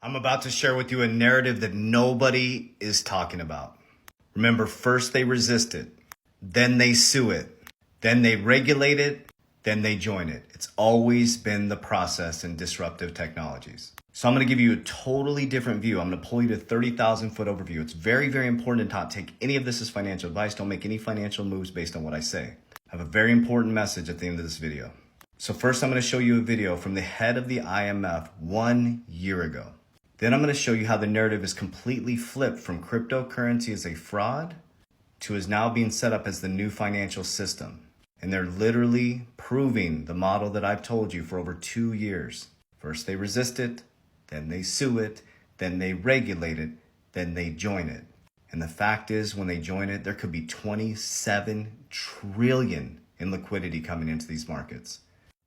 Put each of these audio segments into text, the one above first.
I'm about to share with you a narrative that nobody is talking about. Remember, first they resist it, then they sue it, then they regulate it, then they join it. It's always been the process in disruptive technologies. So I'm going to give you a totally different view. I'm going to pull you to 30,000 foot overview. It's very, very important to not take any of this as financial advice. Don't make any financial moves based on what I say. I have a very important message at the end of this video. So first I'm going to show you a video from the head of the IMF 1 year ago. Then I'm going to show you how the narrative is completely flipped from cryptocurrency as a fraud to is now being set up as the new financial system. And they're literally proving the model that I've told you for over 2 years. First they resist it, then they sue it, then they regulate it, then they join it. And the fact is, when they join it, there could be 27 trillion in liquidity coming into these markets.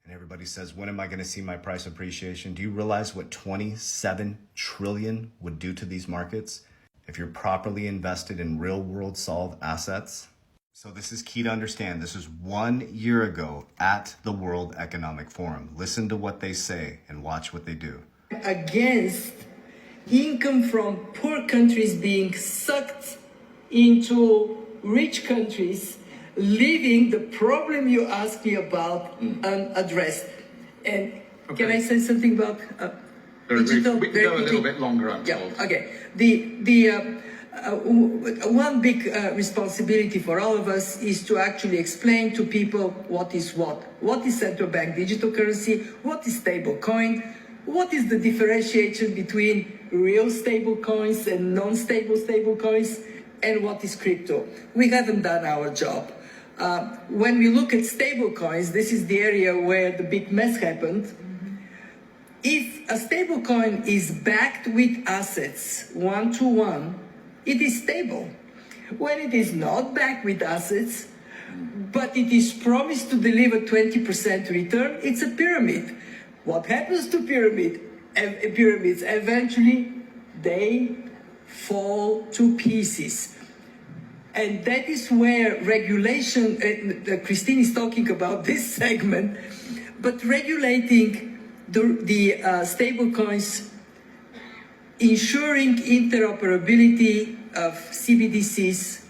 And everybody says, when am I going to see my price appreciation? Do you realize what 27 trillion would do to these markets if you're properly invested in real world solve assets? So this is key to understand. This is 1 year ago at the World Economic Forum. Listen to what they say and watch what they do. Against income from poor countries being sucked into rich countries, leaving the problem you asked me about unaddressed. And can I say something about digital? We can go a little bit longer, I'm told. Yeah, okay. One big responsibility for all of us is to actually explain to people what is what. What is central bank digital currency? What is stable coin? What is the differentiation between real stable coins and non-stable stable coins? And what is crypto? We haven't done our job. When we look at stable coins, this is the area where the big mess happened. If a stable coin is backed with assets 1-to-1, it is stable. When it is not backed with assets, but it is promised to deliver 20% return, it's a pyramid. What happens to pyramids? Eventually, they fall to pieces. And that is where regulation, Christine is talking about this segment, but regulating the stable coins, ensuring interoperability of CBDCs,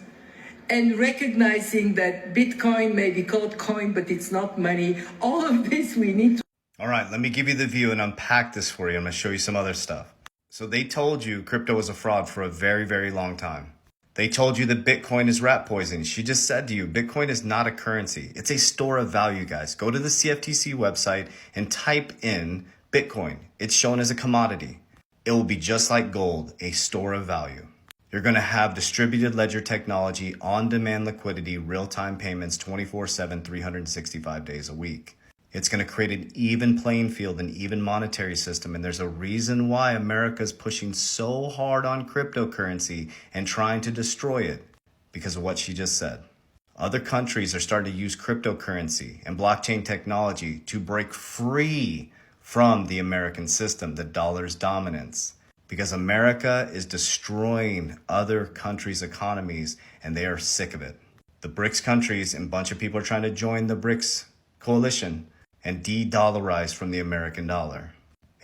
and recognizing that Bitcoin may be called coin, but it's not money. All of this we need to... All right, let me give you the view and unpack this for you. I'm going to show you some other stuff. So they told you crypto was a fraud for a very, very long time. They told you that Bitcoin is rat poison. She just said to you, Bitcoin is not a currency. It's a store of value, guys. Go to the CFTC website and type in Bitcoin. It's shown as a commodity. It will be just like gold, a store of value. You're going to have distributed ledger technology, on-demand liquidity, real-time payments, 24/7, 365 days a week. It's going to create an even playing field, an even monetary system. And there's a reason why America is pushing so hard on cryptocurrency and trying to destroy it, because of what she just said. Other countries are starting to use cryptocurrency and blockchain technology to break free from the American system, the dollar's dominance, because America is destroying other countries' economies and they are sick of it. The BRICS countries and a bunch of people are trying to join the BRICS coalition and de-dollarize from the American dollar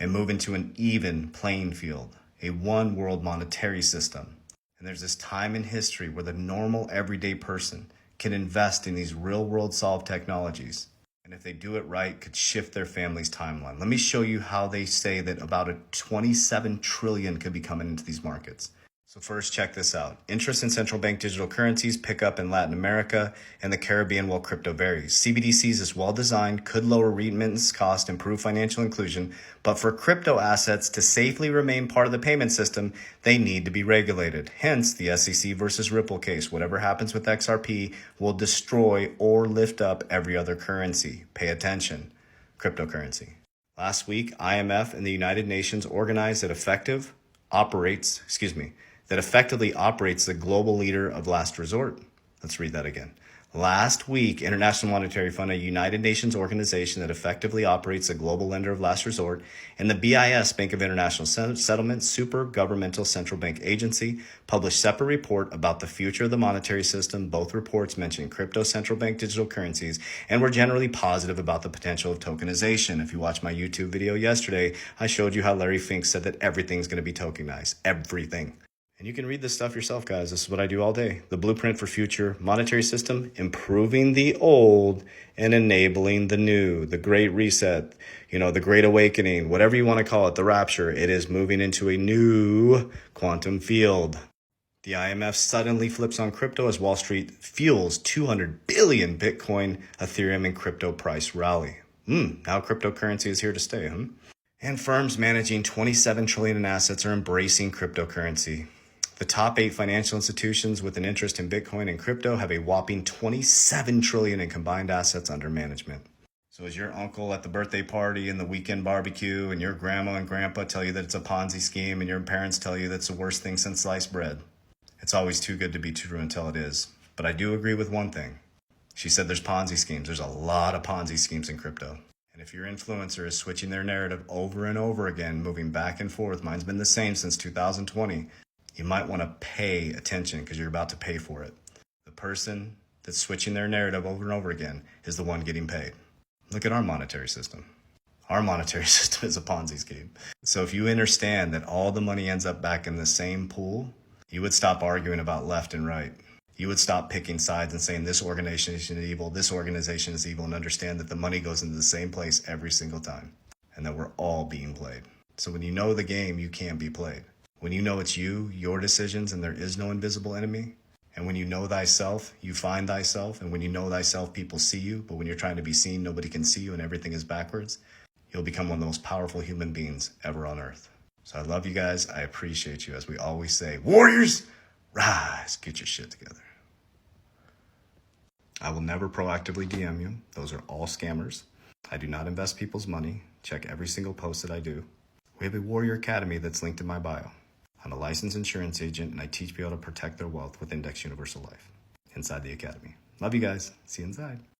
and move into an even playing field, a one world monetary system. And there's this time in history where the normal everyday person can invest in these real world solved technologies. And if they do it right, could shift their family's timeline. Let me show you how they say that about a 27 trillion could be coming into these markets. So first, check this out. Interest in central bank digital currencies pick up in Latin America and the Caribbean while crypto varies. CBDCs is well designed, could lower remittance cost, improve financial inclusion, but for crypto assets to safely remain part of the payment system, they need to be regulated. Hence, the SEC versus Ripple case. Whatever happens with XRP will destroy or lift up every other currency. Pay attention. Cryptocurrency. Last week, IMF and the United Nations organized that effectively operates the global leader of last resort. Let's read that again. Last week, International Monetary Fund, a United Nations organization that effectively operates a global lender of last resort, and the BIS, Bank of International Settlement, super governmental central bank agency, published separate report about the future of the monetary system. Both reports mention crypto central bank digital currencies and were generally positive about the potential of tokenization. If you watched my YouTube video yesterday, I showed you how Larry Fink said that everything's going to be tokenized. Everything. And you can read this stuff yourself, guys. This is what I do all day. The blueprint for future monetary system, improving the old and enabling the new, the great reset, the great awakening, whatever you want to call it, the rapture. It is moving into a new quantum field. The IMF suddenly flips on crypto as Wall Street fuels 200 billion Bitcoin, Ethereum, and crypto price rally. Now cryptocurrency is here to stay, And firms managing 27 trillion in assets are embracing cryptocurrency. The top 8 financial institutions with an interest in Bitcoin and crypto have a whopping 27 trillion in combined assets under management. So is your uncle at the birthday party and the weekend barbecue and your grandma and grandpa tell you that it's a Ponzi scheme and your parents tell you that's the worst thing since sliced bread? It's always too good to be true until it is. But I do agree with one thing. She said there's Ponzi schemes. There's a lot of Ponzi schemes in crypto. And if your influencer is switching their narrative over and over again, moving back and forth, mine's been the same since 2020, you might want to pay attention because you're about to pay for it. The person that's switching their narrative over and over again is the one getting paid. Look at our monetary system. Our monetary system is a Ponzi scheme. So if you understand that all the money ends up back in the same pool, you would stop arguing about left and right. You would stop picking sides and saying this organization is evil, this organization is evil, and understand that the money goes into the same place every single time and that we're all being played. So when you know the game, you can't be played. When you know it's you, your decisions, and there is no invisible enemy, and when you know thyself, you find thyself, and when you know thyself, people see you, but when you're trying to be seen, nobody can see you and everything is backwards, you'll become one of the most powerful human beings ever on earth. So I love you guys. I appreciate you. As we always say, warriors, rise, get your shit together. I will never proactively DM you. Those are all scammers. I do not invest people's money. Check every single post that I do. We have a Warrior Academy that's linked in my bio. I'm a licensed insurance agent, and I teach people how to protect their wealth with Index Universal Life inside the Academy. Love you guys. See you inside.